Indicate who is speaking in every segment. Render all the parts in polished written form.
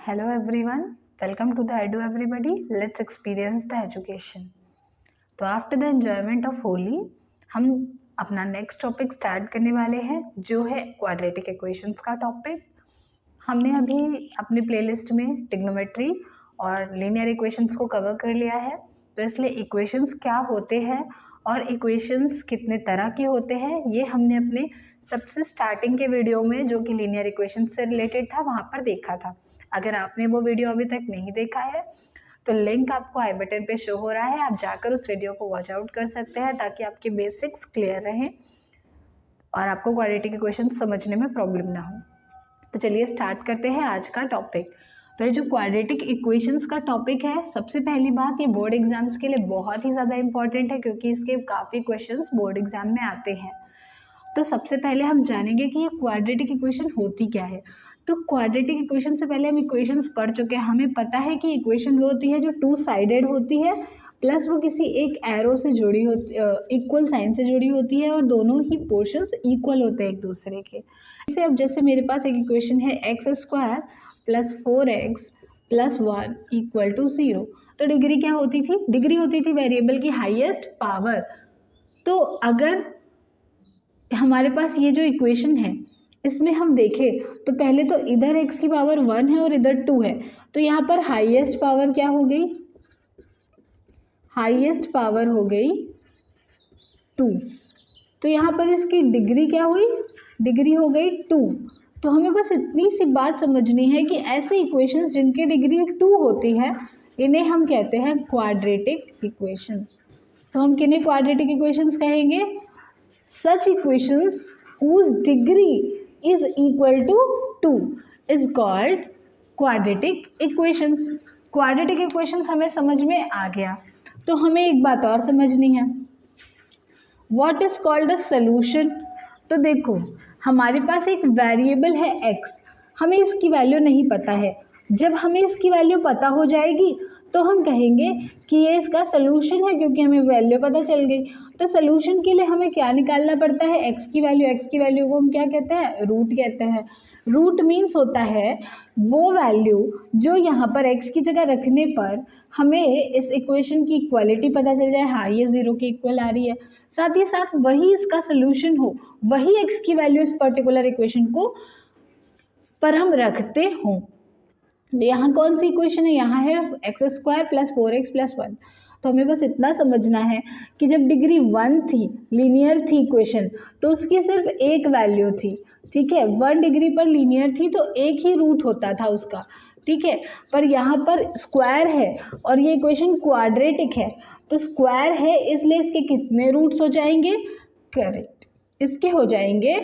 Speaker 1: Hello everyone, welcome to the Edu Everybody. Let's experience the education. तो after the enjoyment of Holi हम अपना next topic start करने वाले हैं जो है क्वाड्रेटिक इक्वेशंस का टॉपिक। हमने अभी अपनी प्लेलिस्ट में ट्रिग्नोमेट्री और लीनियर इक्वेशंस को कवर कर लिया है, तो इसलिए इक्वेशंस क्या होते हैं और इक्वेशंस कितने तरह के होते हैं ये हमने अपने सबसे स्टार्टिंग के वीडियो में जो कि लीनियर इक्वेशन से रिलेटेड था वहाँ पर देखा था। अगर आपने वो वीडियो अभी तक नहीं देखा है तो लिंक आपको आई बटन पे शो हो रहा है, आप जाकर उस वीडियो को वॉच आउट कर सकते हैं ताकि आपके बेसिक्स क्लियर रहें और आपको क्वाड्रेटिक इक्वेशन समझने में प्रॉब्लम ना हो। तो चलिए स्टार्ट करते हैं आज का टॉपिक। तो ये जो क्वाड्रेटिक इक्वेशंस का टॉपिक है, सबसे पहली बात ये बोर्ड एग्जाम्स के लिए बहुत ही ज़्यादा इंपॉर्टेंट है क्योंकि इसके काफ़ी क्वेश्चंस बोर्ड एग्जाम में आते हैं। तो सबसे पहले हम जानेंगे कि ये क्वाड्रेटिक इक्वेशन होती क्या है। तो क्वाड्रेटिक इक्वेशन से पहले हम इक्वेशंस पढ़ चुके हैं, हमें पता है कि इक्वेशन वो होती है जो टू साइडेड होती है प्लस वो किसी एक एरो से जुड़ी होती, इक्वल साइन से जुड़ी होती है और दोनों ही पोर्शंस इक्वल होते हैं एक दूसरे के। इसे अब जैसे मेरे पास एक इक्वेशन है x² + 4x + 1 = 0। तो डिग्री क्या होती थी? डिग्री होती थी वेरिएबल की हाईएस्ट पावर। तो अगर हमारे पास ये जो इक्वेशन है इसमें हम देखें तो पहले तो इधर x की पावर 1 है और इधर 2 है, तो यहाँ पर हाईएस्ट पावर क्या हो गई? हाईएस्ट पावर हो गई 2। तो यहाँ पर इसकी डिग्री क्या हुई? डिग्री हो गई 2। तो हमें बस इतनी सी बात समझनी है कि ऐसे इक्वेशंस जिनकी डिग्री 2 होती है इन्हें हम कहते हैं क्वाड्रेटिक इक्वेशंस। तो हम किन्हें क्वाड्रेटिक इक्वेशंस कहेंगे? Such equations whose degree is equal to 2 is called quadratic equations. Quadratic equations हमें समझ में आ गया, तो हमें एक बात और समझनी है, What is called a solution? तो देखो हमारे पास एक वेरिएबल है x, हमें इसकी वैल्यू नहीं पता है। जब हमें इसकी वैल्यू पता हो जाएगी तो हम कहेंगे कि ये इसका सलूशन है क्योंकि हमें वैल्यू पता चल गई। तो सलूशन के लिए हमें क्या निकालना पड़ता है? x की वैल्यू को हम क्या कहते हैं? रूट कहते हैं। रूट मीन्स होता है वो वैल्यू जो यहाँ पर x की जगह रखने पर हमें इस इक्वेशन की इक्वालिटी पता चल जाए, हाँ ये 0 के इक्वल आ रही है, साथ ही साथ वही इसका सलूशन हो, वही x की वैल्यू इस पर्टिकुलर इक्वेशन को पर हम रखते हों। यहाँ कौन सी इक्वेशन है? यहाँ है x² + 4x + 1। तो हमें बस इतना समझना है कि जब डिग्री 1 थी, लीनियर थी इक्वेशन, तो उसकी सिर्फ एक वैल्यू थी, ठीक है। 1 डिग्री पर लीनियर थी तो एक ही रूट होता था उसका, ठीक है। पर यहाँ पर स्क्वायर है और ये इक्वेशन क्वाड्रेटिक है, तो स्क्वायर है इसलिए इसके कितने रूट्स हो जाएंगे? करेक्ट, इसके हो जाएंगे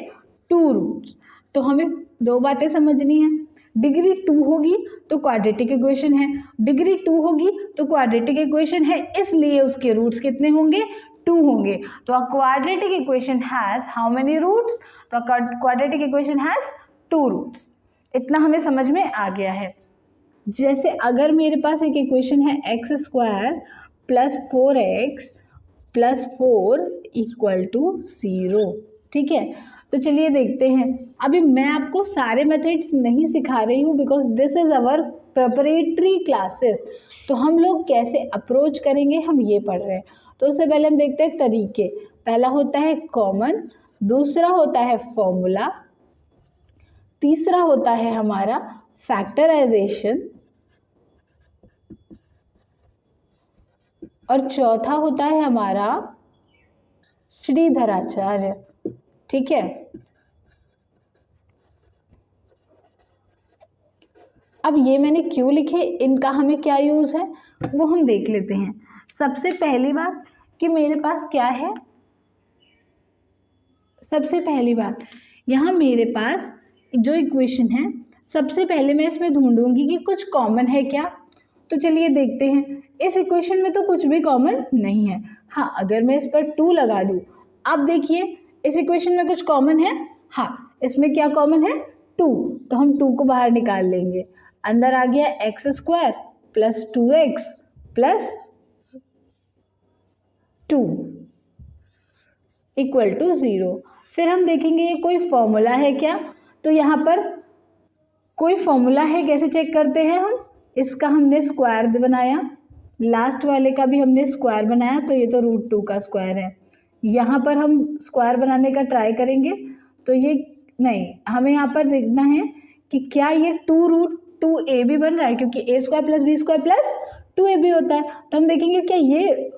Speaker 1: 2 रूट्स। तो हमें दो बातें समझनी है, डिग्री 2 होगी तो क्वाड्रेटिक इक्वेशन है, डिग्री 2 होगी तो क्वाड्रेटिक इक्वेशन है, इसलिए उसके रूट्स कितने होंगे? 2 होंगे। तो a quadratic equation has how many roots? तो क्वाड्रेटिक इक्वेशन हैज़ 2 रूट्स। इतना हमें समझ में आ गया है। जैसे अगर मेरे पास एक इक्वेशन है x² + 4x + 4 = 0, ठीक है। तो चलिए देखते हैं। अभी मैं आपको सारे मेथड्स नहीं सिखा रही हूँ because this is our preparatory classes. तो हम लोग कैसे अप्रोच करेंगे हम ये पढ़ रहे हैं। तो उससे पहले हम देखते हैं तरीके। पहला होता है कॉमन, दूसरा होता है फॉर्मूला, तीसरा होता है हमारा फैक्टराइजेशन और चौथा होता है हमारा श्रीधराचार्य, ठीक है। अब ये मैंने क्यों लिखे, इनका हमें क्या यूज़ है वो हम देख लेते हैं। सबसे पहली बात कि मेरे पास क्या है, सबसे पहली बात यहाँ मेरे पास जो इक्वेशन है, सबसे पहले मैं इसमें ढूंढूंगी कि कुछ कॉमन है क्या। तो चलिए देखते हैं। इस इक्वेशन में तो कुछ भी कॉमन नहीं है। हाँ, अगर मैं इस पर 2 लगा दूँ, अब देखिए इस इक्वेशन में कुछ कॉमन है। हाँ, इसमें क्या कॉमन है? 2। तो हम 2 को बाहर निकाल लेंगे। अंदर आ गया x² + 2x + 2 = 0। फिर हम देखेंगे ये कोई फॉर्मूला है क्या। तो यहाँ पर कोई फॉर्मूला है, कैसे चेक करते हैं हम, इसका हमने स्क्वायर बनाया, लास्ट वाले का भी हमने स्क्वायर बनाया, तो ये तो √2 का स्क्वायर है। यहाँ पर हम स्क्वायर बनाने का ट्राई करेंगे तो ये नहीं, हमें यहाँ पर देखना है कि क्या ये 2√2ab बन रहा है, क्योंकि a² + b² + 2ab होता है। तो हम देखेंगे क्या ये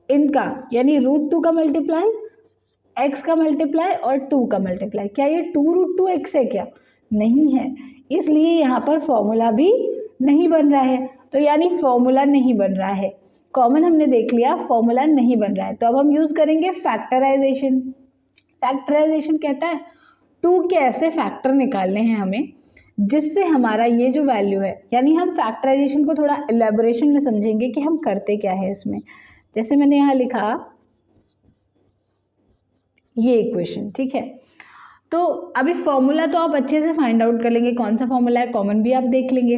Speaker 1: इनका यानी √2 का मल्टीप्लाई, x का मल्टीप्लाई और 2 का मल्टीप्लाई, क्या ये 2√2x है क्या, नहीं है, इसलिए यहाँ पर फॉर्मूला भी नहीं बन रहा है। तो यानी फॉर्मूला नहीं बन रहा है, कॉमन हमने देख लिया, फॉर्मूला नहीं बन रहा है। तो अब हम यूज़ करेंगे फैक्टराइजेशन। फैक्टराइजेशन कहता है 2 के ऐसे फैक्टर निकालने हैं हमें जिससे हमारा ये जो वैल्यू है, यानी हम फैक्टराइजेशन को थोड़ा एलेबोरेशन में समझेंगे कि हम करते क्या है इसमें। जैसे मैंने यहाँ लिखा ये इक्वेशन, ठीक है। तो अभी फॉर्मूला तो आप अच्छे से फाइंड आउट कर लेंगे कौन सा फॉर्मूला है, कॉमन भी आप देख लेंगे।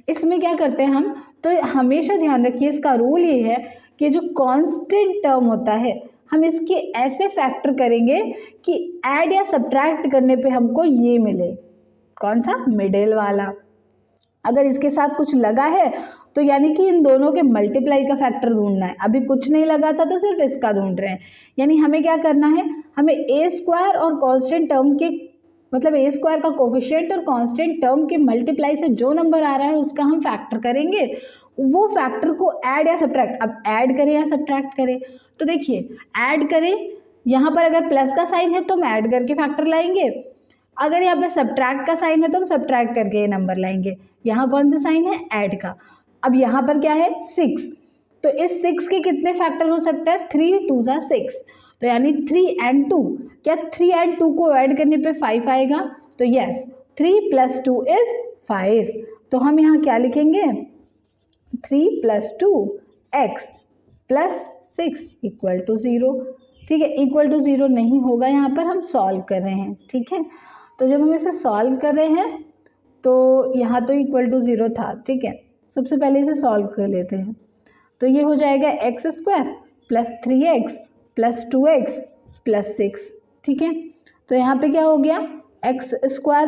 Speaker 1: इसमें क्या करते हैं हम, तो हमेशा ध्यान रखिए इसका रूल ये है कि जो कांस्टेंट टर्म होता है हम इसके ऐसे फैक्टर करेंगे कि ऐड या सब्ट्रैक्ट करने पे हमको ये मिले, कौन सा, मिडिल वाला। अगर इसके साथ कुछ लगा है तो यानी कि इन दोनों के मल्टीप्लाई का फैक्टर ढूंढना है, अभी कुछ नहीं लगा था तो सिर्फ इसका ढूंढ रहे हैं। यानी हमें क्या करना है, हमें a² और कांस्टेंट टर्म के मतलब a² का कोफिशिएंट और कांस्टेंट टर्म के मल्टीप्लाई से जो नंबर आ रहा है उसका हम फैक्टर करेंगे, वो फैक्टर को ऐड या सब्ट्रैक्ट, अब ऐड करें या सब्ट्रैक्ट करें, तो देखिए ऐड करें, यहाँ पर अगर प्लस का साइन है तो हम ऐड करके फैक्टर लाएंगे, अगर यहाँ पे सब्ट्रैक्ट का साइन है तो हम सब्ट्रैक्ट करके ये नंबर लाएंगे। यहाँ कौन सा साइन है, ऐड का। अब यहाँ पर क्या है, 6, तो इस 6 के कितने फैक्टर हो सकते हैं, 3 2 = 6, तो यानी 3 and 2, क्या 3 and 2 को ऐड करने पे 5 आएगा, तो यस 3 + 2 = 5। तो हम यहाँ क्या लिखेंगे, 3 + 2x + 6 = 0, ठीक है। इक्वल टू 0 नहीं होगा, यहाँ पर हम सॉल्व कर रहे हैं, ठीक है। तो जब हम इसे सॉल्व कर रहे हैं तो यहाँ तो = 0 था, ठीक है। सबसे पहले इसे सॉल्व कर लेते हैं, तो ये हो जाएगा x² + 3x + 2x + 6, ठीक है। तो यहाँ पे क्या हो गया, x²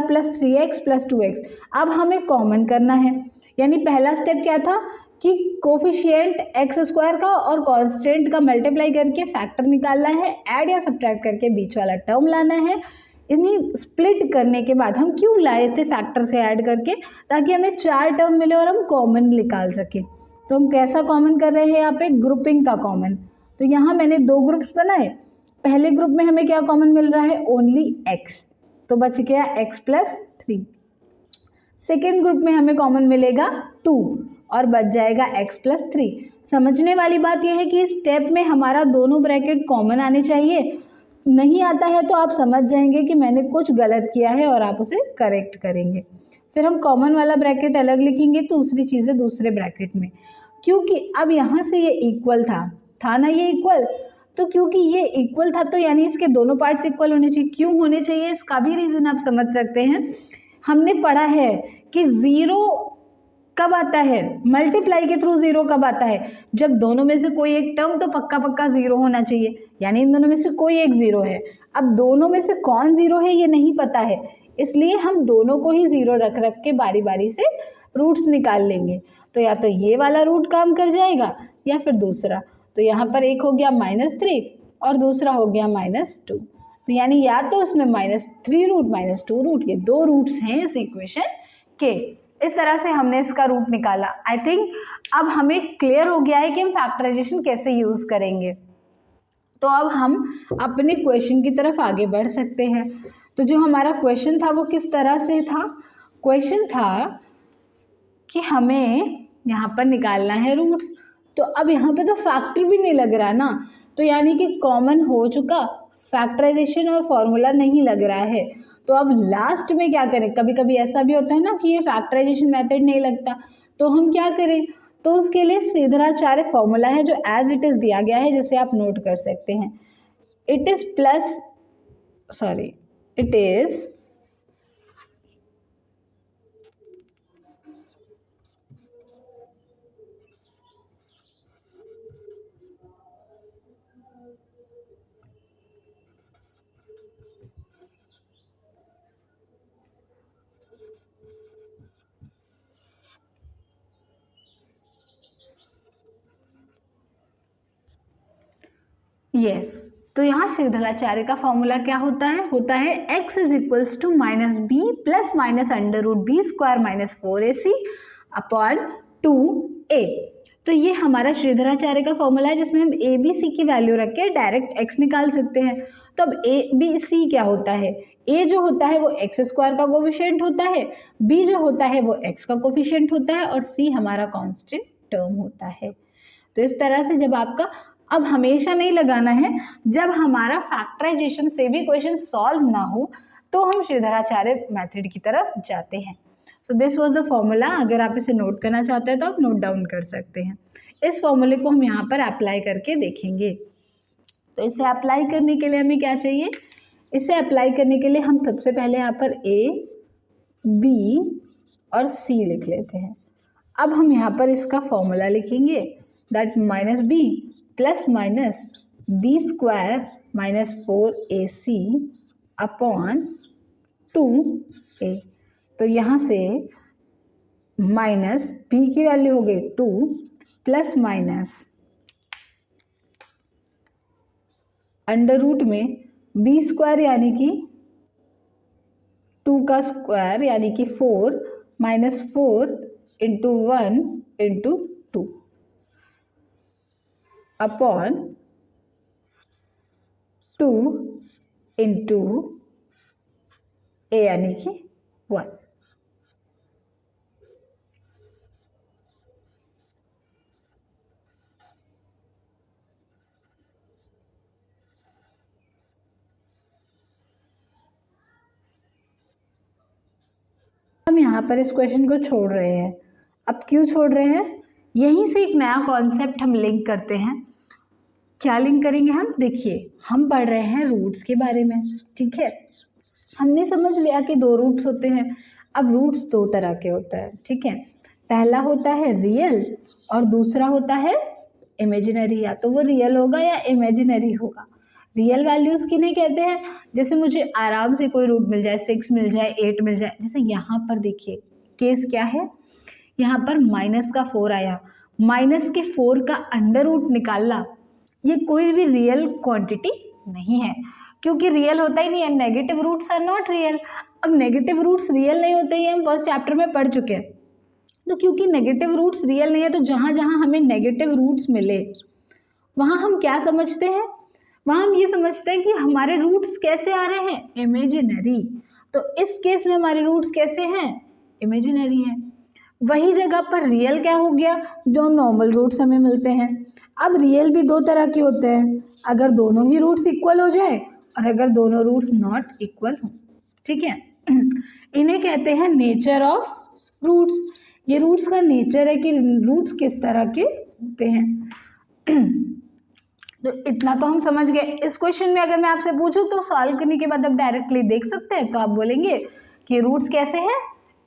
Speaker 1: + 3x + 2x। अब हमें कॉमन करना है, यानी पहला स्टेप क्या था कि कोफिशिएंट x² का और कांस्टेंट का मल्टीप्लाई करके फैक्टर निकालना है, ऐड या सब्ट्रैक्ट करके बीच वाला टर्म लाना है। इन्हीं स्प्लिट करने के बाद हम क्यों लाए थे फैक्टर से ऐड करके, ताकि हमें 4 टर्म मिले और हम कॉमन निकाल सकें। तो हम कैसा कॉमन कर रहे हैं, यहाँ पे ग्रुपिंग का कॉमन। तो यहाँ मैंने 2 ग्रुप्स बनाए, पहले ग्रुप में हमें क्या कॉमन मिल रहा है, ओनली x, तो बच गया x + 3। सेकेंड ग्रुप में हमें कॉमन मिलेगा 2 और बच जाएगा x + 3। समझने वाली बात यह है कि इस स्टेप में हमारा दोनों ब्रैकेट कॉमन आने चाहिए, नहीं आता है तो आप समझ जाएंगे कि मैंने कुछ गलत किया है और आप उसे करेक्ट करेंगे। फिर हम कॉमन वाला ब्रैकेट अलग लिखेंगे, दूसरी चीज़ें दूसरे ब्रैकेट में, क्योंकि अब यहाँ से ये इक्वल था ना, ये इक्वल, तो क्योंकि ये इक्वल था तो यानी इसके दोनों पार्ट्स इक्वल होने चाहिए। क्यों होने चाहिए, इसका भी रीज़न आप समझ सकते हैं। हमने पढ़ा है कि 0 कब आता है, मल्टीप्लाई के थ्रू 0 कब आता है, जब दोनों में से कोई एक टर्म तो पक्का पक्का 0 होना चाहिए, यानी इन दोनों में से कोई एक 0 है। अब दोनों में से कौन 0 है ये नहीं पता है, इसलिए हम दोनों को ही 0 रख रख के बारी बारी से रूट्स निकाल लेंगे। तो या तो ये वाला रूट काम कर जाएगा या फिर दूसरा। तो यहाँ पर एक हो गया -3 और दूसरा हो गया -2, तो यानी या तो उसमें -3 रूट -2 रूट, ये 2 रूट्स हैं इस इक्वेशन के। इस तरह से हमने इसका रूट निकाला। आई थिंक अब हमें क्लियर हो गया है कि हम फैक्टराइजेशन कैसे यूज़ करेंगे। तो अब हम अपने क्वेश्चन की तरफ आगे बढ़ सकते हैं। तो जो हमारा क्वेश्चन था वो किस तरह से था, क्वेश्चन था कि हमें यहाँ पर निकालना है रूट्स। तो अब यहाँ पे तो फैक्टर भी नहीं लग रहा ना, तो यानी कि कॉमन हो चुका, फैक्टराइजेशन और फॉर्मूला नहीं लग रहा है। तो अब लास्ट में क्या करें, कभी कभी ऐसा भी होता है ना कि ये फैक्टराइजेशन मेथड नहीं लगता, तो हम क्या करें, तो उसके लिए श्रीधराचार्य फॉर्मूला है जो एज इट इज़ दिया गया है, जिसे आप नोट कर सकते हैं। इट इज़ यस, तो यहाँ श्रीधराचार्य का फॉर्मूला क्या होता है x is equals to minus b plus minus under root b square minus 4ac upon 2a। तो ये हमारा श्रीधराचार्य का फॉर्मूला है जिसमें हम a b c की वैल्यू रख के डायरेक्ट x निकाल सकते हैं। तो अब a b c क्या होता है, a जो होता है वो x स्क्वायर का कोफिशिएंट होता है, b जो होता है वो x का कोफिशिएंट होता है और c हमारा कांस्टेंट टर्म होता है। तो इस तरह से जब आपका, अब हमेशा नहीं लगाना है, जब हमारा फैक्टराइजेशन से भी क्वेश्चन सॉल्व ना हो तो हम श्रीधराचार्य मेथड की तरफ जाते हैं। So this was the formula. अगर आप इसे नोट करना चाहते हैं तो आप नोट डाउन कर सकते हैं। इस फॉर्मूले को हम यहाँ पर अप्लाई करके देखेंगे। तो इसे अप्लाई करने के लिए हमें क्या चाहिए, इसे अप्लाई करने के लिए हम सबसे पहले यहाँ पर a, b और c लिख लेते हैं। अब हम यहाँ पर इसका फॉर्मूला लिखेंगे, that minus b plus minus b square minus 4ac upon 2a। तो यहाँ से माइनस b की वैल्यू हो गई 2 प्लस माइनस अंडर रूट में b स्क्वायर यानी कि 2 का स्क्वायर यानी कि 4 minus 4 into 1 into 2 upon 2 into a यानी कि 1। हम यहाँ पर इस क्वेश्चन को छोड़ रहे हैं। अब क्यों छोड़ रहे हैं, यहीं से एक नया कॉन्सेप्ट हम लिंक करते हैं। क्या लिंक करेंगे हम, देखिए हम पढ़ रहे हैं रूट्स के बारे में, ठीक है। हमने समझ लिया कि 2 रूट्स होते हैं। अब रूट्स 2 तरह के होते हैं, ठीक है। पहला होता है रियल और दूसरा होता है इमेजिनरी। या तो वो रियल होगा या इमेजिनरी होगा। रियल वैल्यूज़ किन्हें कहते हैं, जैसे मुझे आराम से कोई रूट मिल जाए, 6 मिल जाए, 8 मिल जाए। जैसे यहाँ पर देखिए केस क्या है, यहाँ पर माइनस का 4 आया, माइनस के 4 का अंडर रूट निकालना, ये कोई भी रियल क्वांटिटी नहीं है, क्योंकि रियल होता ही नहीं है। Negative roots are not real. अब नेगेटिव रूट्स रियल नहीं होते, ये हम फर्स्ट चैप्टर में पढ़ चुके हैं। तो क्योंकि नेगेटिव रूट्स रियल नहीं है, तो जहाँ जहाँ हमें नेगेटिव रूट्स मिले वहाँ हम क्या समझते हैं, वहाँ हम ये समझते हैं कि हमारे रूट्स कैसे आ रहे हैं, इमेजिनरी। तो इस केस में हमारे रूट्स कैसे हैं, इमेजिनरी हैं। वही जगह पर रियल क्या हो गया, जो नॉर्मल रूट्स हमें मिलते हैं। अब रियल भी 2 तरह के होते हैं, अगर दोनों ही रूट्स इक्वल हो जाए और अगर दोनों रूट्स नॉट इक्वल हो, ठीक है। इन्हें कहते हैं नेचर ऑफ रूट्स। ये रूट्स का नेचर है कि रूट्स किस तरह के होते हैं। तो इतना तो हम समझ गए। इस क्वेश्चन में अगर मैं आपसे पूछूं तो सॉल्व करने के बाद आप डायरेक्टली देख सकते हैं, तो आप बोलेंगे कि रूट्स कैसे हैं,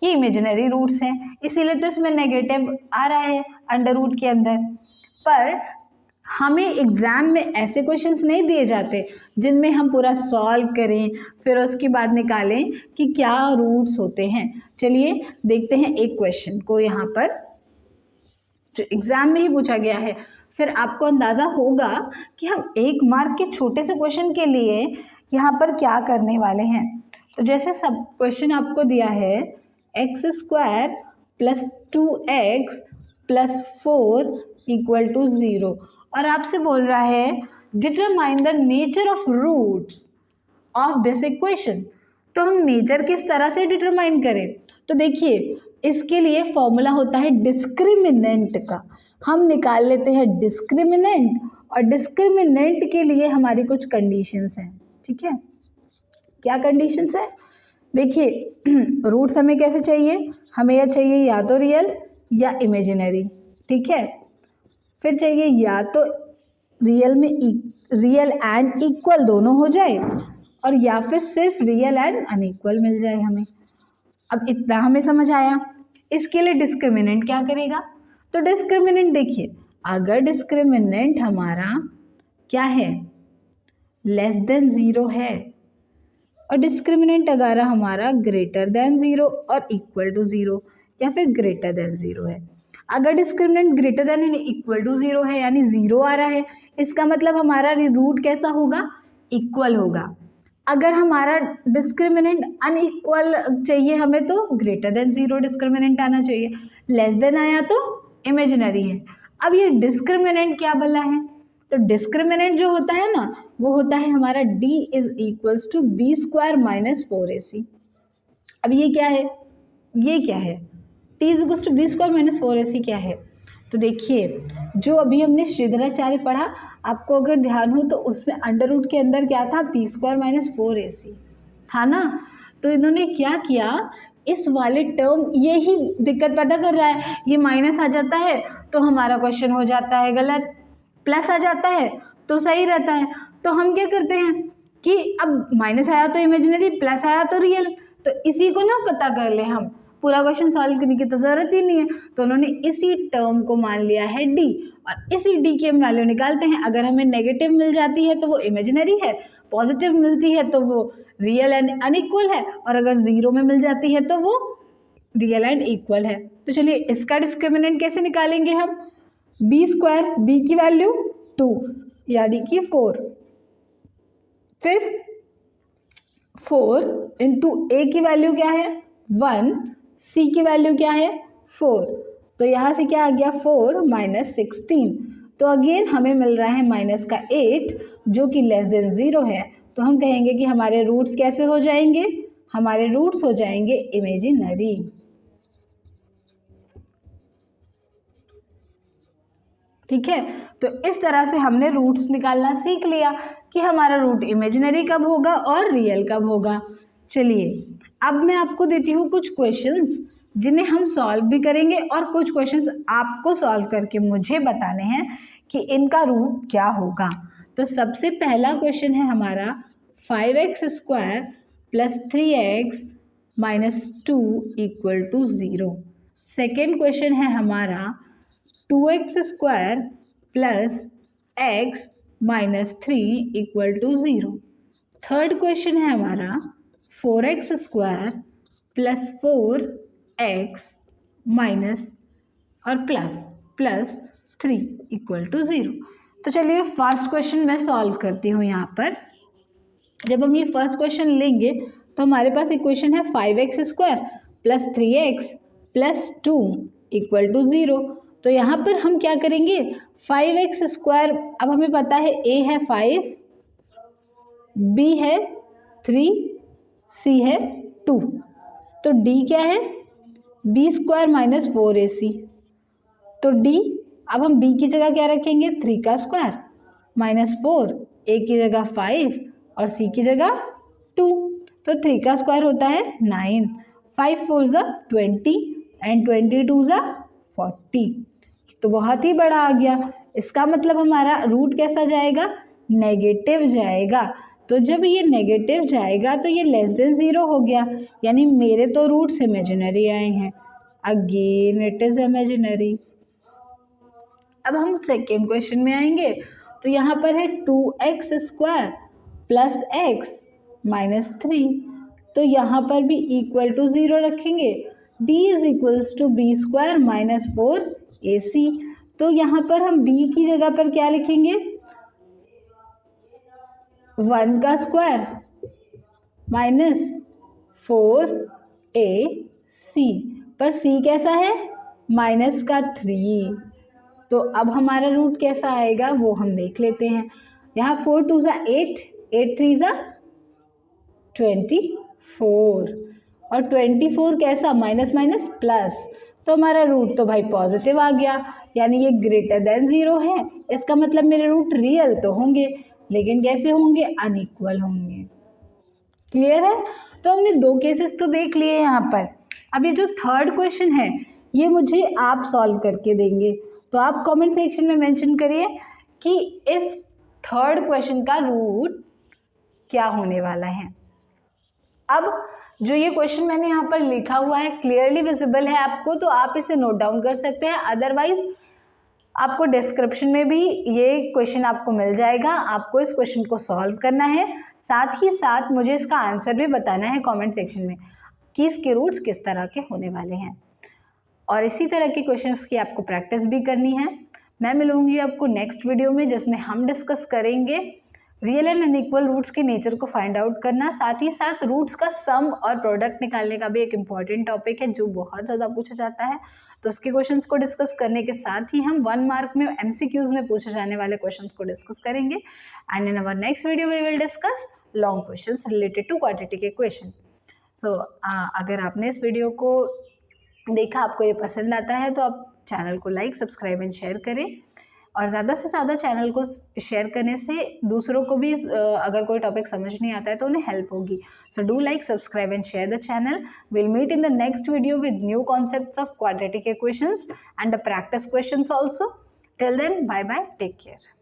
Speaker 1: ये इमेजिनरी रूट्स हैं, इसीलिए तो इसमें नेगेटिव आ रहा है अंडर रूट के अंदर। पर हमें एग्ज़ाम में ऐसे क्वेश्चंस नहीं दिए जाते जिनमें हम पूरा सॉल्व करें फिर उसके बाद निकालें कि क्या रूट्स होते हैं। चलिए देखते हैं एक क्वेश्चन को यहाँ पर जो एग्ज़ाम में ही पूछा गया है, फिर आपको अंदाज़ा होगा कि हम 1 मार्क के छोटे से क्वेश्चन के लिए यहाँ पर क्या करने वाले हैं। तो जैसे सब क्वेश्चन आपको दिया है x square plus 2x plus 4 equal to 0 और आपसे बोल रहा है determine the nature of roots of this equation. तो हम नेचर किस तरह से डिटरमाइन करें, तो देखिए इसके लिए फॉर्मूला होता है डिस्क्रिमिनेंट का। हम निकाल लेते हैं डिस्क्रिमिनेंट और डिस्क्रिमिनेंट के लिए हमारी कुछ कंडीशंस हैं, ठीक है। क्या कंडीशंस है, देखिए रूट्स हमें कैसे चाहिए, हमें यह चाहिए या तो रियल या इमेजिनरी, ठीक है। फिर चाहिए या तो रियल में रियल एंड इक्वल दोनों हो जाए और या फिर सिर्फ रियल एंड अनइक्वल मिल जाए हमें। अब इतना हमें समझ आया। इसके लिए डिस्क्रिमिनेंट क्या करेगा, तो डिस्क्रिमिनेंट देखिए अगर डिस्क्रिमिनेंट हमारा क्या है लेस देन 0 है और डिस्क्रिमिनेंट अगर हमारा ग्रेटर देन 0 और इक्वल टू 0, या फिर ग्रेटर देन 0 है। अगर डिस्क्रिमिनेंट ग्रेटर देन यानी इक्वल टू 0 है यानी 0 आ रहा है, इसका मतलब हमारा रूट कैसा होगा, इक्वल होगा। अगर हमारा डिस्क्रिमिनेंट अनइक्वल चाहिए हमें तो ग्रेटर देन 0 डिस्क्रिमिनेंट आना चाहिए, लेस देन आया तो इमेजिनरी है। अब ये डिस्क्रिमिनेंट क्या बोला है, तो डिस्क्रिमिनेंट जो होता है ना वो होता है हमारा d is equals to b square minus 4ac। अब ये क्या है, ये क्या है, t is equals to b square minus 4ac क्या है, तो देखिए जो अभी हमने श्रीधराचार्य पढ़ा, आपको अगर ध्यान हो तो उसमें अंडर रूट के अंदर क्या था, बी स्क्वायर माइनस 4ac था ना। तो इन्होंने क्या किया, इस वाले टर्म, ये ही दिक्कत पैदा कर रहा है, ये माइनस आ जाता है तो हमारा क्वेश्चन हो जाता है गलत, प्लस आ जाता है तो सही रहता है। तो हम क्या करते हैं कि अब माइनस आया तो इमेजिनरी, प्लस आया तो रियल, तो इसी को ना पता कर ले हम, पूरा क्वेश्चन सॉल्व करने की तो ज़रूरत ही नहीं है। तो उन्होंने इसी टर्म को मान लिया है d, और इसी d की हम वैल्यू निकालते हैं। अगर हमें नेगेटिव मिल जाती है तो वो इमेजिनरी है, पॉजिटिव मिलती है तो वो रियल एंड अनइक्वल है, और अगर 0 में मिल जाती है तो वो रियल एंड इक्वल है। तो चलिए इसका डिस्क्रिमिनेंट कैसे निकालेंगे हम, बी स्क्वायर, बी की वैल्यू 2 यानी कि 4, फिर 4 इंटू ए की वैल्यू क्या है 1, सी की वैल्यू क्या है 4, तो यहाँ से क्या आ गया 4 माइनस 16, तो अगेन हमें मिल रहा है माइनस का 8 जो कि लेस देन 0 है। तो हम कहेंगे कि हमारे रूट्स कैसे हो जाएंगे, हमारे रूट्स हो जाएंगे इमेजिनरी। ठीक है, तो इस तरह से हमने रूट्स निकालना सीख लिया कि हमारा रूट इमेजिनरी कब होगा और रियल कब होगा। चलिए अब मैं आपको देती हूँ कुछ क्वेश्चंस जिन्हें हम सॉल्व भी करेंगे, और कुछ क्वेश्चंस आपको सॉल्व करके मुझे बताने हैं कि इनका रूट क्या होगा। तो सबसे पहला क्वेश्चन है हमारा 5x square plus 3x minus 2 equal to 0। Second question है हमारा 2x square plus x minus 3 equal to 0। Third question है हमारा 4x square plus 4x minus और प्लस 3 इक्वल टू 0। तो चलिए फर्स्ट क्वेश्चन मैं सॉल्व करती हूँ। यहाँ पर जब हम ये फर्स्ट क्वेश्चन लेंगे तो हमारे पास इक्वेशन है 5x square plus 3x plus 2 equal to 0। तो यहाँ पर हम क्या करेंगे, 5x स्क्वायर, अब हमें पता है a है 5, b है 3, c है 2, तो d क्या है b स्क्वायर माइनस 4ac, तो d, अब हम b की जगह क्या रखेंगे 3 का स्क्वायर माइनस 4, a की जगह 5 और c की जगह 2, तो 3 का स्क्वायर होता है 9, 5 4 ज़ा 20 एंड 22 ज़ा 40, तो बहुत ही बड़ा आ गया। इसका मतलब हमारा रूट कैसा जाएगा, नेगेटिव जाएगा। तो जब ये नेगेटिव जाएगा तो ये लेस देन 0 हो गया, यानी मेरे तो रूट्स इमेजिनरी आए हैं, अगेन इट इज़ इमेजिनरी। अब हम सेकेंड क्वेश्चन में आएंगे, तो यहाँ पर है 2x square plus x minus 3, तो यहाँ पर भी इक्वल टू 0 रखेंगे, d is equals to b square minus 4ac, तो यहाँ पर हम b की जगह पर क्या लिखेंगे 1 का स्क्वायर माइनस 4ac, पर c कैसा है माइनस का 3, तो अब हमारा रूट कैसा आएगा वो हम देख लेते हैं। यहाँ 4 2 ज़ा 8, 8 3 ज़ा 24, और 24 कैसा माइनस माइनस प्लस, तो हमारा रूट तो भाई पॉजिटिव आ गया, यानी ये ग्रेटर देन 0 है। इसका मतलब मेरे रूट रियल तो होंगे, लेकिन कैसे होंगे, अनइक्वल होंगे। क्लियर है, तो हमने 2 केसेस तो देख लिए यहाँ पर। अब ये जो थर्ड क्वेश्चन है ये मुझे आप सॉल्व करके देंगे, तो आप कमेंट सेक्शन में मेंशन करिए कि इस थर्ड क्वेश्चन का रूट क्या होने वाला है। अब जो ये क्वेश्चन मैंने यहाँ पर लिखा हुआ है क्लियरली विजिबल है आपको, तो आप इसे नोट डाउन कर सकते हैं, अदरवाइज आपको डिस्क्रिप्शन में भी ये क्वेश्चन आपको मिल जाएगा। आपको इस क्वेश्चन को सॉल्व करना है, साथ ही साथ मुझे इसका आंसर भी बताना है कमेंट सेक्शन में कि इसके रूट्स किस तरह के होने वाले हैं। और इसी तरह के क्वेश्चंस की आपको प्रैक्टिस भी करनी है। मैं मिलूंगी आपको नेक्स्ट वीडियो में, जिसमें हम डिस्कस करेंगे रियल एंड अनइक्वल रूट्स के नेचर को फाइंड आउट करना, साथ ही साथ रूट्स का सम और प्रोडक्ट निकालने का भी एक इम्पॉर्टेंट टॉपिक है जो बहुत ज़्यादा पूछा जाता है। तो उसके क्वेश्चंस को डिस्कस करने के साथ ही हम 1 मार्क में MCQs में पूछे जाने वाले क्वेश्चंस को डिस्कस करेंगे। And in our next video we will discuss long questions related to quadratic equation. So अगर आपने इस वीडियो को देखा, आपको ये पसंद आता है, तो आप चैनल को लाइक, सब्सक्राइब एंड शेयर करें। और ज़्यादा से ज़्यादा चैनल को शेयर करने से दूसरों को भी अगर कोई टॉपिक समझ नहीं आता है तो उन्हें हेल्प होगी। So do like, subscribe and share the channel. Will meet in the next video with new concepts of quadratic equations and the practice questions also. Till then, bye bye, take care.